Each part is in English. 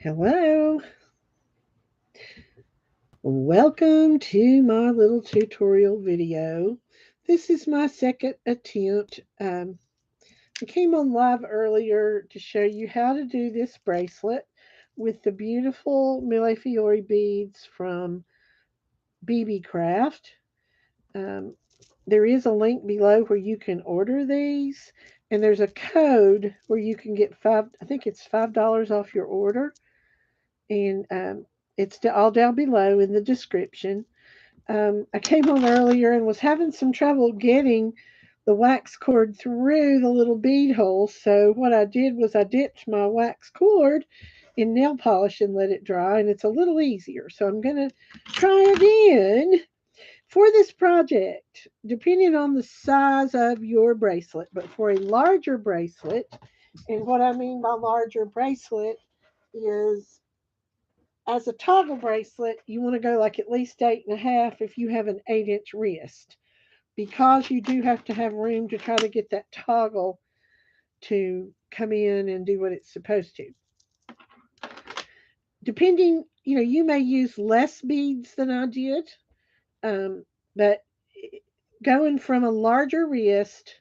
Hello, welcome to my little tutorial video. This is my second attempt. I came on live earlier to show you how to do this bracelet with the beautiful Millefiori beads from Beebeecraft. Um, there is a link below where you can order these, and there's a code where you can get I think it's $5 off your order. And it's all down below in the description. I came on earlier and was having some trouble getting the wax cord through the little bead hole. So what I did was I dipped my wax cord in nail polish and let it dry, and it's a little easier. So I'm going to try again for this project, depending on the size of your bracelet. But for a larger bracelet, and what I mean by larger bracelet is as a toggle bracelet, you want to go like at least 8.5 if you have an 8-inch wrist, because you do have to have room to try to get that toggle to come in and do what it's supposed to. Depending, you may use less beads than I did, but going from a larger wrist,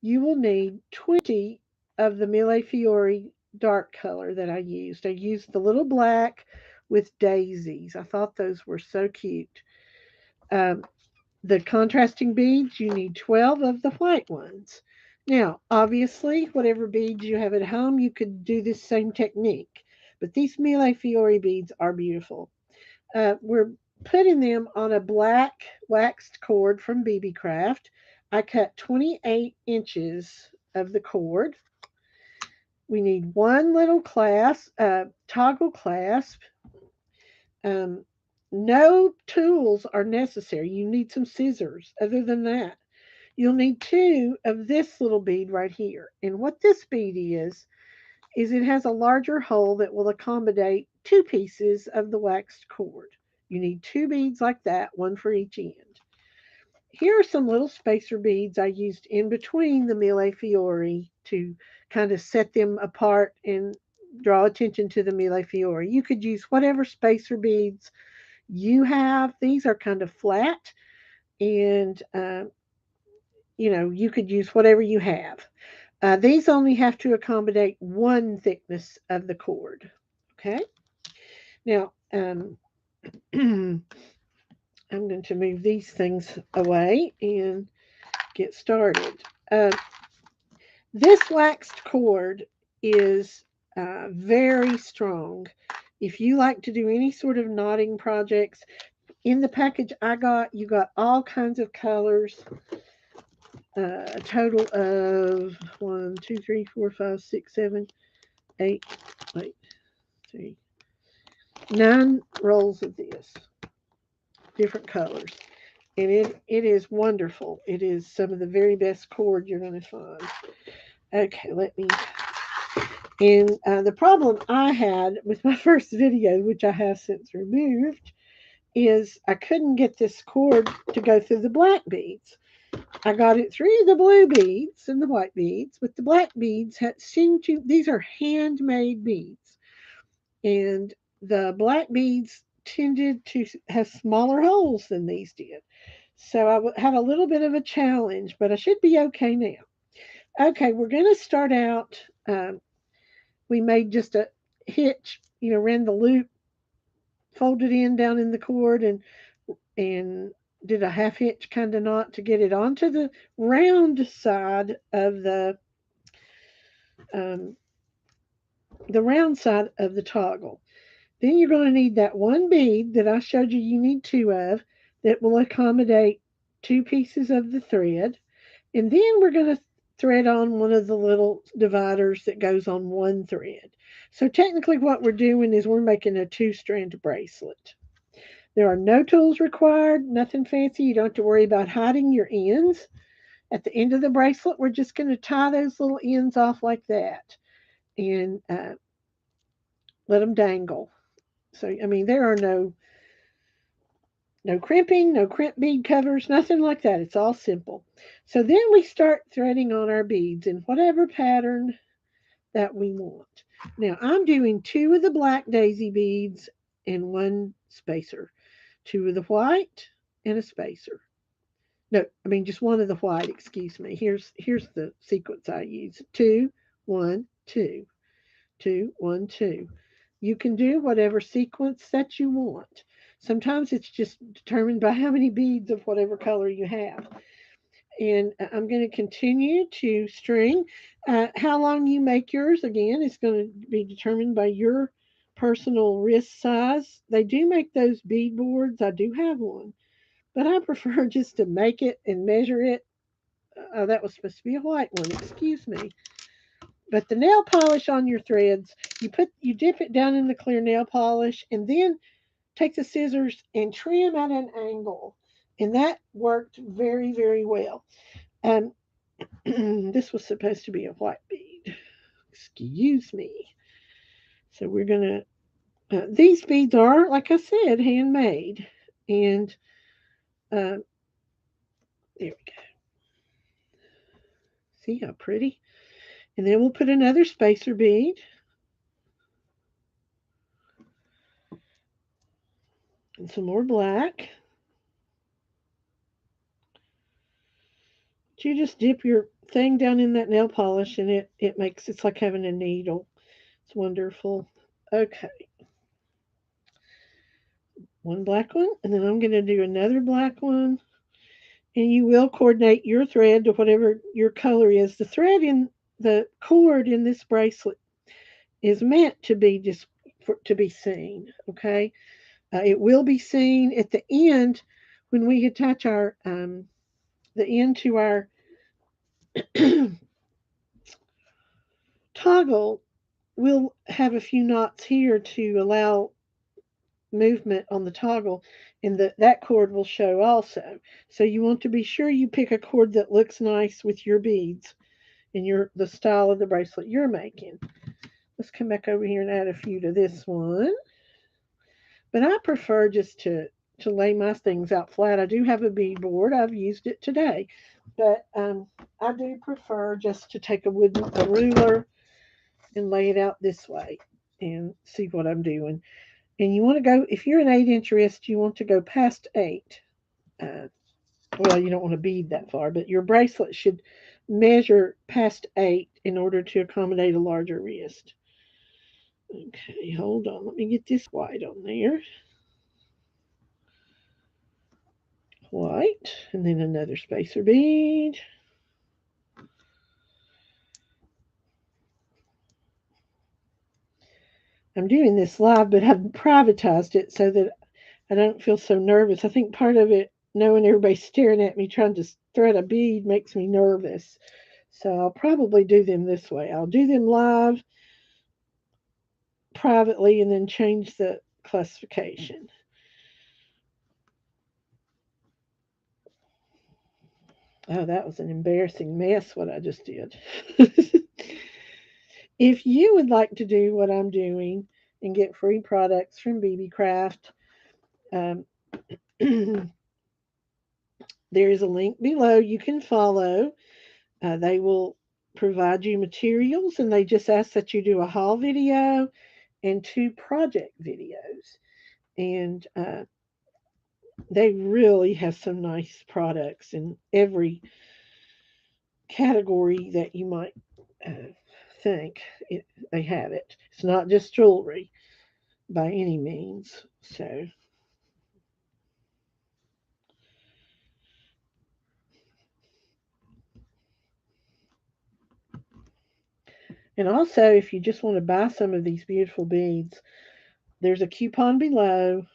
you will need 20 of the Millefiori dark color that I used. I used the little black with daisies. I thought those were so cute. Um, the contrasting beads, you need 12 of the white ones. Now, obviously, whatever beads you have at home, you could do this same technique. But these Millefiori beads are beautiful. We're putting them on a black waxed cord from Beebeecraft. I cut 28 inches of the cord. We need one little toggle clasp. No tools are necessary. You need some scissors. Other than that, you'll need two of this little bead right here. And what this bead is it has a larger hole that will accommodate two pieces of the waxed cord. You need two beads like that, one for each end. Here are some little spacer beads I used in between the Millefiori to kind of set them apart and draw attention to the Millefiori. You could use whatever spacer beads you have. These are kind of flat, and you could use whatever you have. These only have to accommodate one thickness of the cord. Okay. Now, I'm going to move these things away and get started. This waxed cord is very strong. If you like to do any sort of knotting projects, in the package I got, you got all kinds of colors. A total of 1, 2, 3, 4, 5, 6, 7, 8, wait, 3, 9 rolls of this, different colors. And it is wonderful. It is some of the very best cord you're going to find. Okay, and the problem I had with my first video, which I have since removed, is I couldn't get this cord to go through the black beads. I got it through the blue beads and the white beads, but the black beads these are handmade beads. And the black beads tended to have smaller holes than these did. So I had a little bit of a challenge, but I should be okay now. Okay, we're going to start out. We made just a hitch, ran the loop, folded in down in the cord, and did a half hitch kind of knot to get it onto the round side of the round side of the toggle. Then you're going to need that one bead that I showed you need two of that will accommodate two pieces of the thread. And then we're going to thread on one of the little dividers that goes on one thread. So technically what we're doing is we're making a 2-strand bracelet. There are no tools required, nothing fancy. You don't have to worry about hiding your ends. At the end of the bracelet, we're just going to tie those little ends off like that and let them dangle. So, there are no crimping, no crimp bead covers, nothing like that. It's all simple. So then we start threading on our beads in whatever pattern that we want. Now I'm doing 2 of the black daisy beads and 1 spacer. 2 of the white and a spacer. No, I mean just 1 of the white, excuse me. Here's the sequence I use. 2, 1, 2, 2, 1, 2. You can do whatever sequence that you want. Sometimes it's just determined by how many beads of whatever color you have. And I'm going to continue to string. How long you make yours, again, is going to be determined by your personal wrist size. They do make those bead boards. I do have one, but I prefer just to make it and measure it. Oh, that was supposed to be a white one, excuse me. But the nail polish on your threads, you dip it down in the clear nail polish and then take the scissors and trim at an angle. And that worked very, very well. Um, this was supposed to be a white bead. Excuse me. So we're going these beads are, like I said, handmade. And there we go. See how pretty? And then we'll put another spacer bead. And some more black. You just dip your thing down in that nail polish and it makes it's like having a needle. It's wonderful. Okay. One black one, and then I'm going to do another black one. And you will coordinate your thread to whatever your color is. The thread in the cord in this bracelet is meant to be just to be seen. Okay, it will be seen at the end when we attach our the end to our toggle. We'll have a few knots here to allow movement on the toggle, and that cord will show also. So you want to be sure you pick a cord that looks nice with your beads and the style of the bracelet you're making. Let's come back over here and add a few to this one. But I prefer just to lay my things out flat. I do have a bead board. I've used it today, but I do prefer just to take a ruler and lay it out this way and see what I'm doing. And you want to go, if you're an 8-inch wrist, you want to go past 8. Uh, well, you don't want to bead that far, but your bracelet should measure past 8 in order to accommodate a larger wrist. Okay, hold on. Let me get this white on there. White, and then another spacer bead. I'm doing this live, but I've privatized it so that I don't feel so nervous. I think part of it, knowing everybody's staring at me trying to thread a bead, makes me nervous. So I'll probably do them this way. I'll do them live, privately, and then change the classification. Oh, that was an embarrassing mess what I just did. If you would like to do what I'm doing and get free products from Beebeecraft, um, there is a link below you can follow. They will provide you materials, and they just ask that you do a haul video and 2 project videos. And they really have some nice products in every category that you might uh, think they have it. It's not just jewelry by any means. So, and also, if you just want to buy some of these beautiful beads, there's a coupon below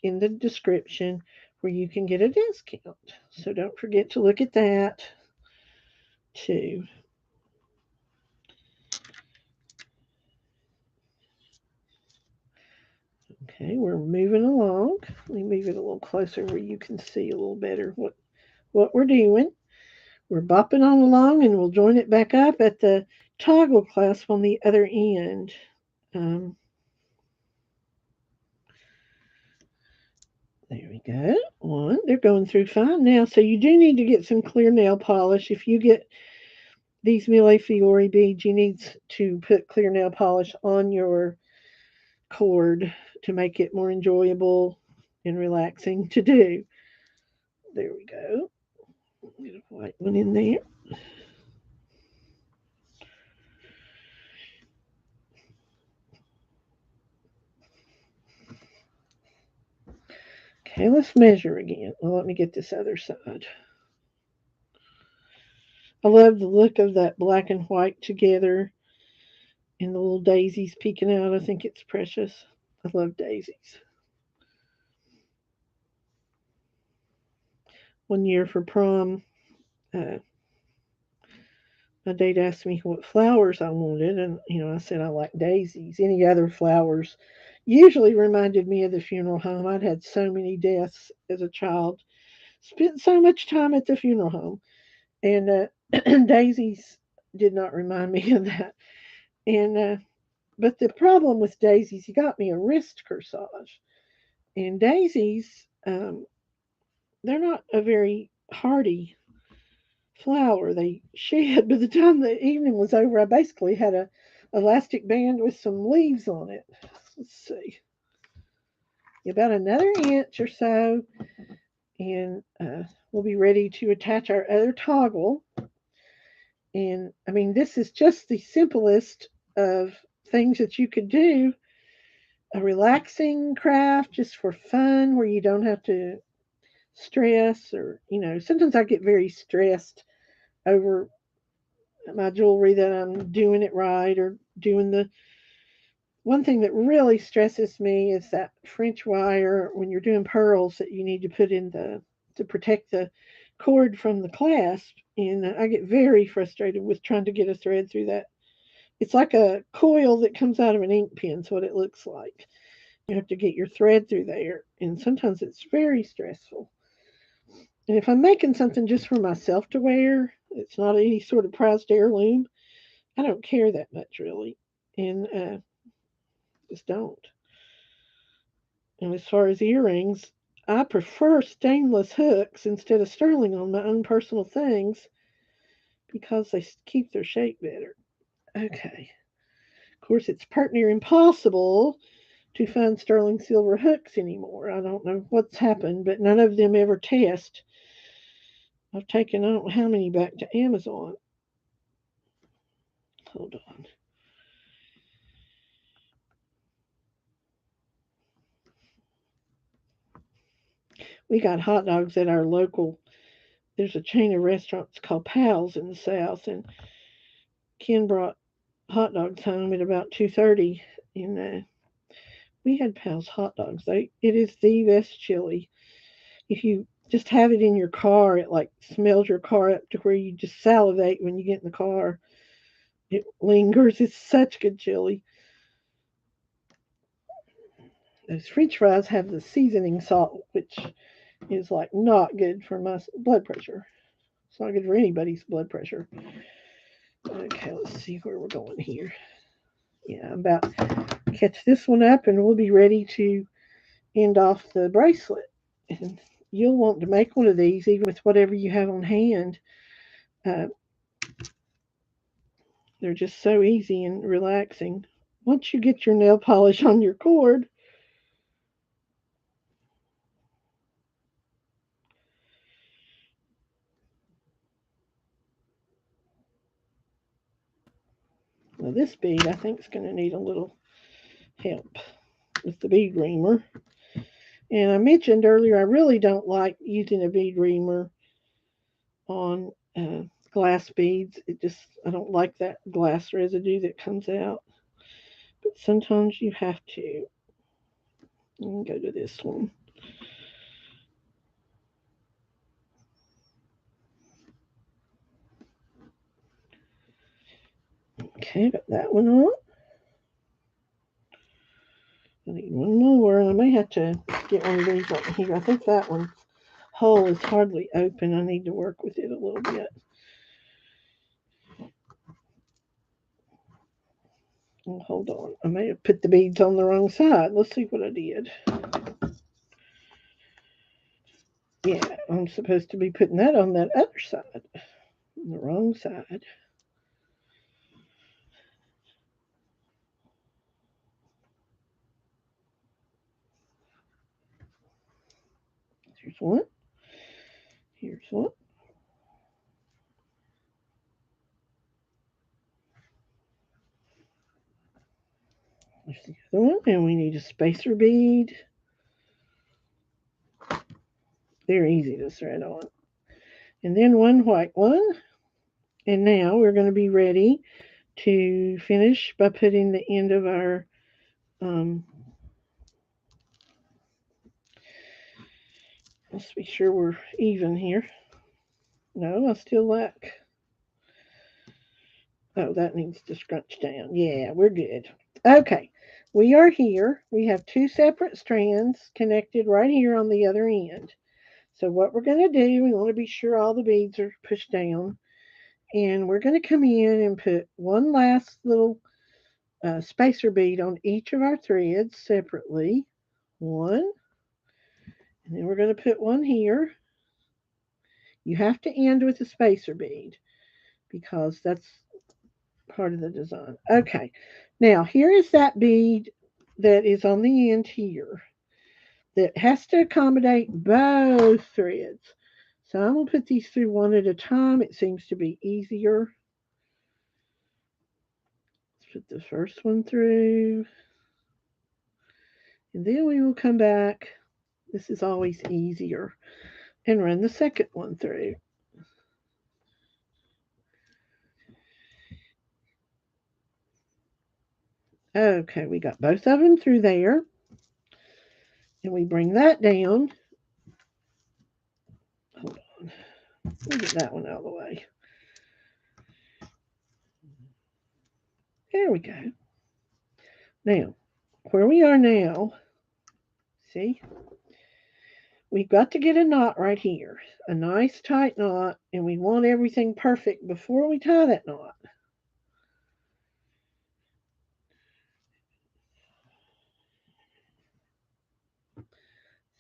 in the description where you can get a discount. So don't forget to look at that too. Okay, we're moving along. Let me move it a little closer where you can see a little better what we're doing. We're bopping on along, and we'll join it back up at the toggle clasp on the other end. Um, there we go. One, they're going through fine now. So you do need to get some clear nail polish. If you get these Millefiori beads, you need to put clear nail polish on your cord to make it more enjoyable and relaxing to do. There we go. Get a white one in there. Okay, let's measure again. Well, let me get this other side. I love the look of that black and white together and the little daisies peeking out. I think it's precious. I love daisies. One year for prom, uh, my date asked me what flowers I wanted, and I said I like daisies. Any other flowers usually reminded me of the funeral home. I'd had so many deaths as a child, spent so much time at the funeral home, and daisies did not remind me of that. And but the problem with daisies, he got me a wrist corsage, and daisies, they're not a very hardy flower. They shed. By the time the evening was over, I basically had a elastic band with some leaves on it. Let's see, about another inch or so, and we'll be ready to attach our other toggle. And I mean, this is just the simplest of things that you could do. A relaxing craft just for fun where you don't have to stress, or sometimes I get very stressed over my jewelry, that I'm doing it right or doing the one thing that really stresses me is that French wire when you're doing pearls that you need to put in the to protect the cord from the clasp, and I get very frustrated with trying to get a thread through that. It's like a coil that comes out of an ink pen. Is what it looks like. You have to get your thread through there, and sometimes it's very stressful. And if I'm making something just for myself to wear, it's not any sort of prized heirloom, I don't care that much really, and just don't. And as far as earrings, I prefer stainless hooks instead of sterling on my own personal things because they keep their shape better. Okay. Of course, it's part near impossible to find sterling silver hooks anymore. I don't know what's happened, but none of them ever test. I've taken I don't know how many back to Amazon. Hold on. We got hot dogs at our local. There's a chain of restaurants called Pals in the South, and Ken brought hot dogs home at about 2:30, and we had Pals hot dogs. It is the best chili. If you just have it in your car, it like smells your car up to where you just salivate when you get in the car. It lingers. It's such good chili. Those French fries have the seasoning salt, which is like not good for my blood pressure. It's not good for anybody's blood pressure. Okay, let's see where we're going here. Yeah, I'm about to catch this one up, and we'll be ready to end off the bracelet. And you'll want to make one of these even with whatever you have on hand. Uh, they're just so easy and relaxing. Once you get your nail polish on your cord, well, this bead I think is going to need a little help with the bead reamer. And I mentioned earlier I really don't like using a bead reamer on glass beads. I don't like that glass residue that comes out. But sometimes you have to. Let me go to this one. Okay, got that one on. I need one more. I may have to get one of these right here. I think that one's hole is hardly open. I need to work with it a little bit. Oh, hold on. I may have put the beads on the wrong side. Let's see what I did. Yeah, I'm supposed to be putting that on that other side. On the wrong side. one. Here's one. There's the other one. And we need a spacer bead. They're easy to thread on. And then one white one. And now we're going to be ready to finish by putting the end of our let's be sure we're even here. No, I still lack. Oh, that needs to scrunch down. Yeah, we're good. Okay, we are here. We have two separate strands connected right here on the other end. So what we're going to do, we want to be sure all the beads are pushed down. And we're going to come in and put one last little spacer bead on each of our threads separately. One. And then we're going to put one here. You have to end with a spacer bead because that's part of the design. Okay, now here is that bead that is on the end here that has to accommodate both threads. So I'm going to put these through one at a time. It seems to be easier. Let's put the first one through. And then we will come back. This is always easier. And run the second one through. Okay, we got both of them through there. And we bring that down. Hold on. Let me get that one out of the way. There we go. Now, where we are now, see, we've got to get a knot right here. A nice tight knot, and we want everything perfect before we tie that knot.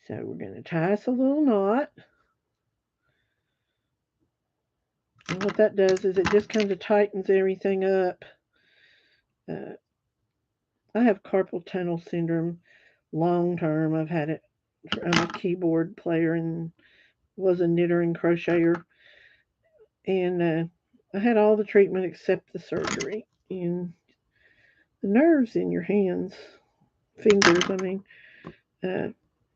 So we're going to tie us a little knot. And what that does is it just kind of tightens everything up. I have carpal tunnel syndrome long term. I've had it. I'm a keyboard player and was a knitter and crocheter. And I had all the treatment except the surgery. And the nerves in your hands, fingers, I mean, uh,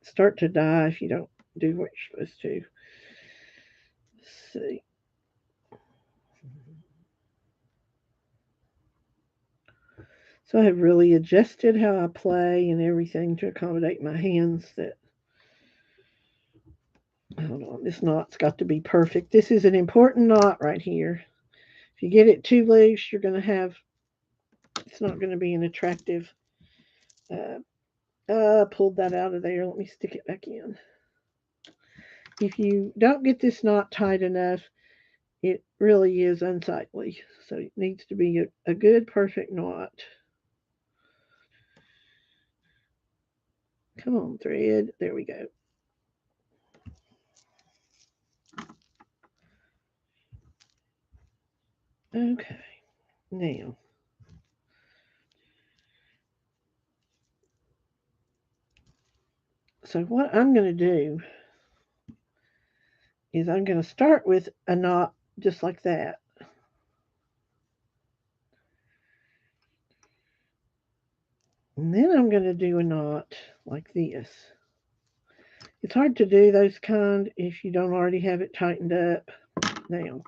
start to die if you don't do what you're supposed to. Let's see. So I have really adjusted how I play and everything to accommodate my hands. That hold on, this knot's got to be perfect. This is an important knot right here. If you get it too loose, you're going to have. It's not going to be an attractive. Pulled that out of there. Let me stick it back in. If you don't get this knot tight enough, it really is unsightly. So it needs to be a good, perfect knot. Come on, thread. There we go. Okay. Now, so what I'm going to do is I'm going to start with a knot just like that. And then I'm going to do a knot like this. It's hard to do those kind if you don't already have it tightened up. Now,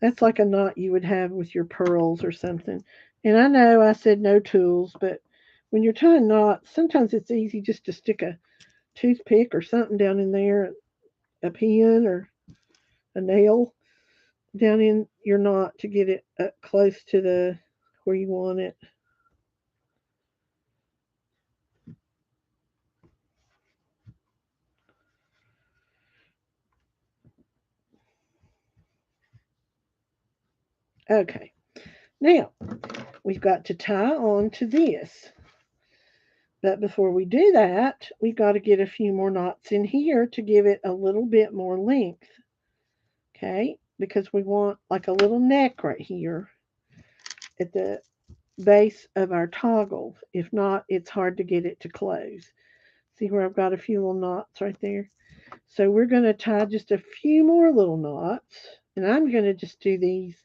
that's like a knot you would have with your pearls or something. And I know I said no tools, but when you're tying knots, sometimes it's easy just to stick a toothpick or something down in there, a pin or a nail down in your knot to get it up close to the where you want it. Okay, now we've got to tie on to this. But before we do that, we've got to get a few more knots in here to give it a little bit more length. Okay, because we want like a little neck right here at the base of our toggle. If not, it's hard to get it to close. See where I've got a few little knots right there? So we're going to tie just a few more little knots. And I'm going to just do these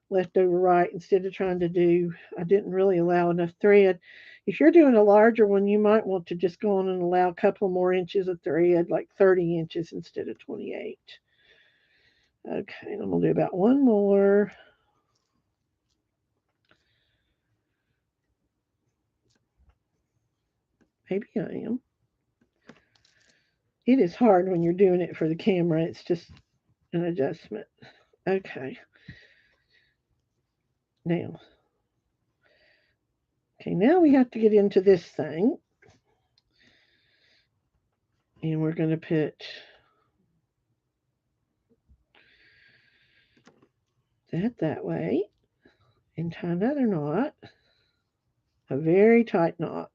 left over right instead of trying to do, I didn't really allow enough thread. If you're doing a larger one, you might want to just go on and allow a couple more inches of thread, like 30 inches instead of 28. Okay, I'm going to do about one more. Maybe I am. It is hard when you're doing it for the camera. It's just an adjustment. Okay. Now. Okay, now we have to get into this thing. And we're going to put that way and tie another knot, a very tight knot.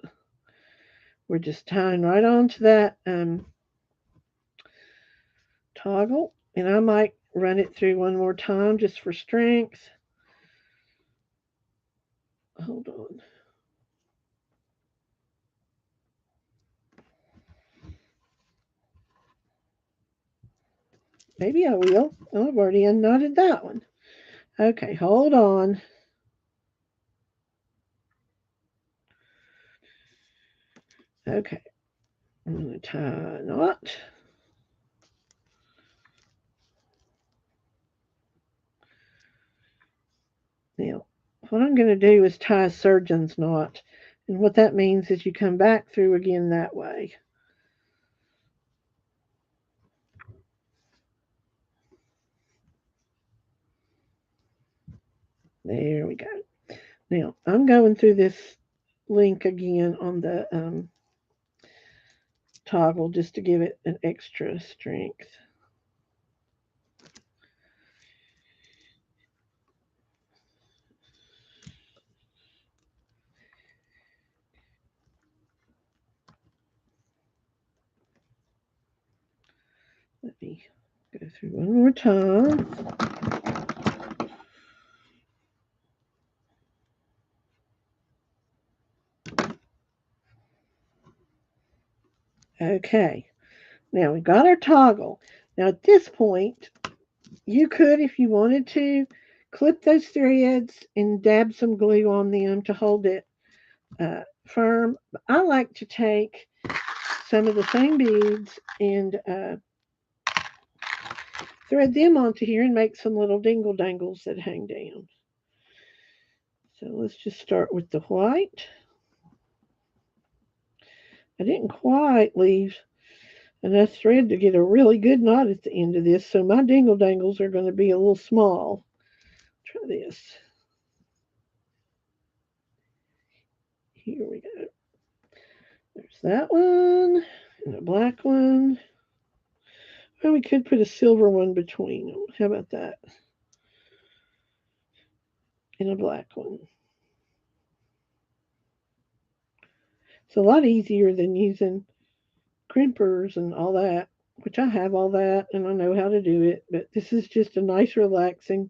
We're just tying right onto that toggle, and I might run it through one more time just for strength. Hold on. Maybe I will. Oh, I've already unknotted that one. Okay, hold on. Okay, I'm going to tie a knot. Now, what I'm going to do is tie a surgeon's knot. And what that means is you come back through again that way. There we go. Now, I'm going through this link again on the toggle just to give it an extra strength. Let me go through one more time. Okay, now we got our toggle. Now at this point, you could, if you wanted to, clip those threads and dab some glue on them to hold it firm. I like to take some of the same beads and thread them onto here and make some little dingle dangles that hang down. So let's just start with the white. I didn't quite leave enough thread to get a really good knot at the end of this, so my dingle dangles are going to be a little small. Try this. Here we go. There's that one and a black one. Well, we could put a silver one between them. How about that? And a black one. It's a lot easier than using crimpers and all that, which I have all that and I know how to do it, but this is just a nice relaxing.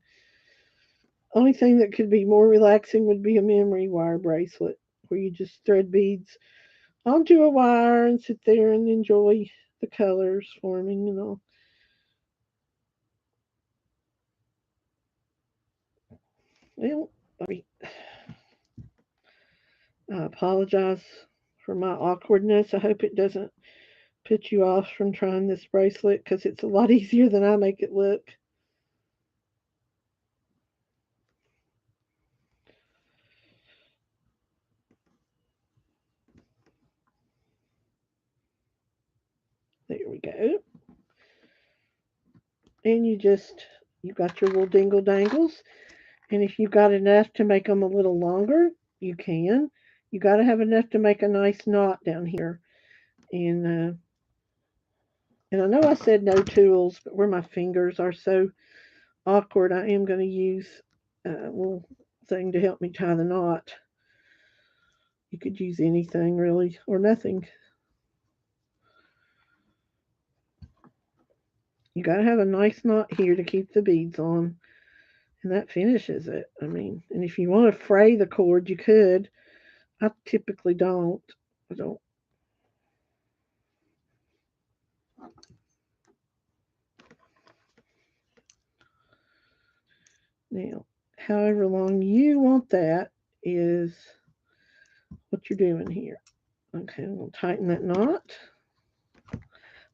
Only thing that could be more relaxing would be a memory wire bracelet where you just thread beads onto a wire and sit there and enjoy the colors forming and all. Well, I apologize for my awkwardness. I hope it doesn't put you off from trying this bracelet because it's a lot easier than I make it look. There we go. And you got your little dingle dangles. And if you got enough to make them a little longer, you can. You got to have enough to make a nice knot down here. And I know I said no tools, but where my fingers are so awkward, I am going to use a little thing to help me tie the knot. You could use anything really, or nothing. You got to have a nice knot here to keep the beads on. And that finishes it. I mean, and if you want to fray the cord, you could. I typically don't. I don't. Now, however long you want that is what you're doing here. Okay, I'm going to tighten that knot.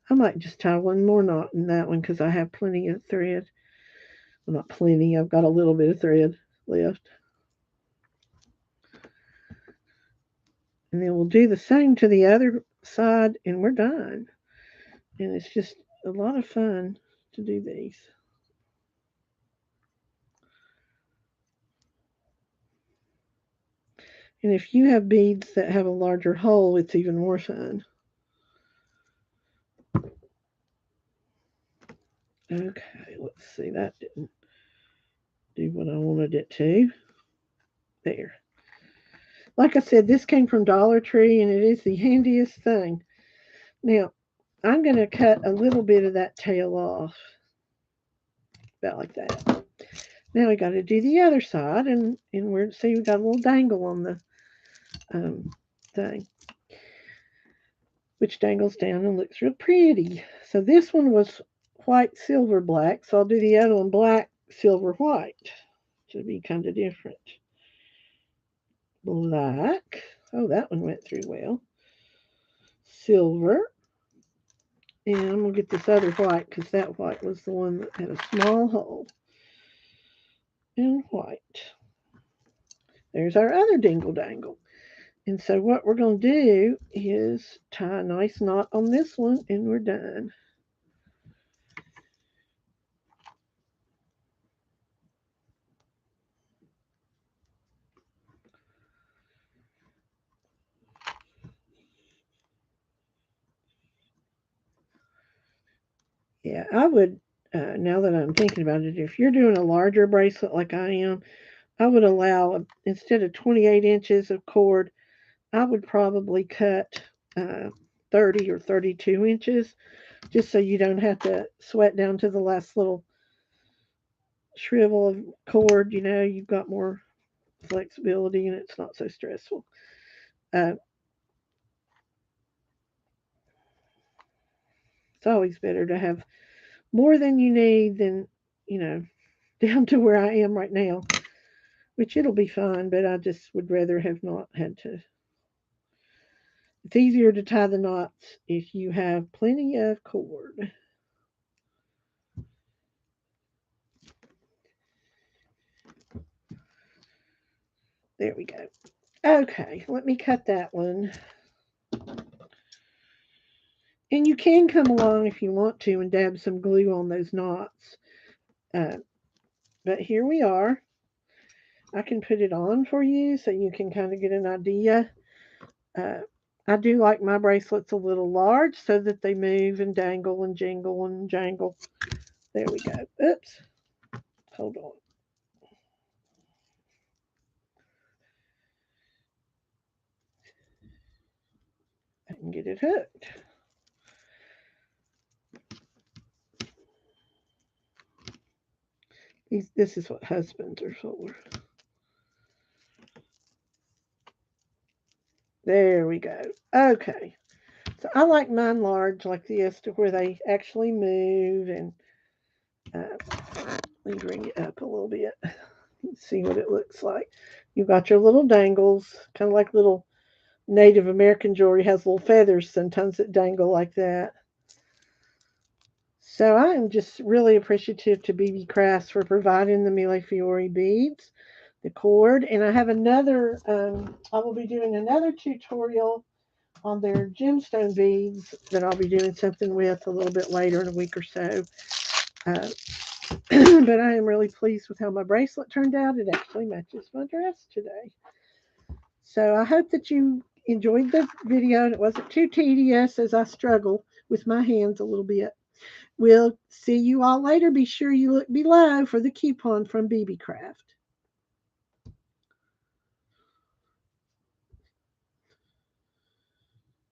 I might just tie one more knot in that one because I have plenty of thread. Well, not plenty, I've got a little bit of thread left. And then we'll do the same to the other side and we're done. And it's just a lot of fun to do these. And if you have beads that have a larger hole, it's even more fun. Okay, let's see, that didn't do what I wanted it to. There. Like I said, this came from Dollar Tree and it is the handiest thing. Now, I'm going to cut a little bit of that tail off. About like that. Now we got to do the other side and we're, see, we got a little dangle on the thing, which dangles down and looks real pretty. So this one was white, silver, black. So I'll do the other one black, silver, white. Should be kind of different. Black. Oh, that one went through well. Silver. And I'm going to get this other white because that white was the one that had a small hole. And white. There's our other dingle dangle. And so what we're going to do is tie a nice knot on this one and we're done. Yeah, I would, now that I'm thinking about it, if you're doing a larger bracelet like I am, I would allow, instead of 28 inches of cord, I would probably cut 30 or 32 inches, just so you don't have to sweat down to the last little shrivel of cord. You know, you've got more flexibility and it's not so stressful. It's always better to have more than you need than, you know, down to where I am right now, which it'll be fine, but I just would rather have not had to. It's easier to tie the knots if you have plenty of cord. There we go. Okay, let me cut that one. And you can come along if you want to and dab some glue on those knots. But here we are. I can put it on for you so you can kind of get an idea. I do like my bracelets a little large so that they move and dangle and jingle and jangle. There we go. Oops. Hold on. I can get it hooked. This is what husbands are for. There we go. Okay. So I like mine large like this to where they actually move and let me bring it up a little bit. See what it looks like. You've got your little dangles, kind of like little Native American jewelry has little feathers sometimes that dangle like that. So I am just really appreciative to Beebeecraft for providing the Millefiori beads, the cord, and I have another, I will be doing another tutorial on their gemstone beads that I'll be doing something with a little bit later in a week or so. But I am really pleased with how my bracelet turned out. It actually matches my dress today. So I hope that you enjoyed the video and it wasn't too tedious as I struggle with my hands a little bit. We'll see you all later. Be sure you look below for the coupon from Beebeecraft.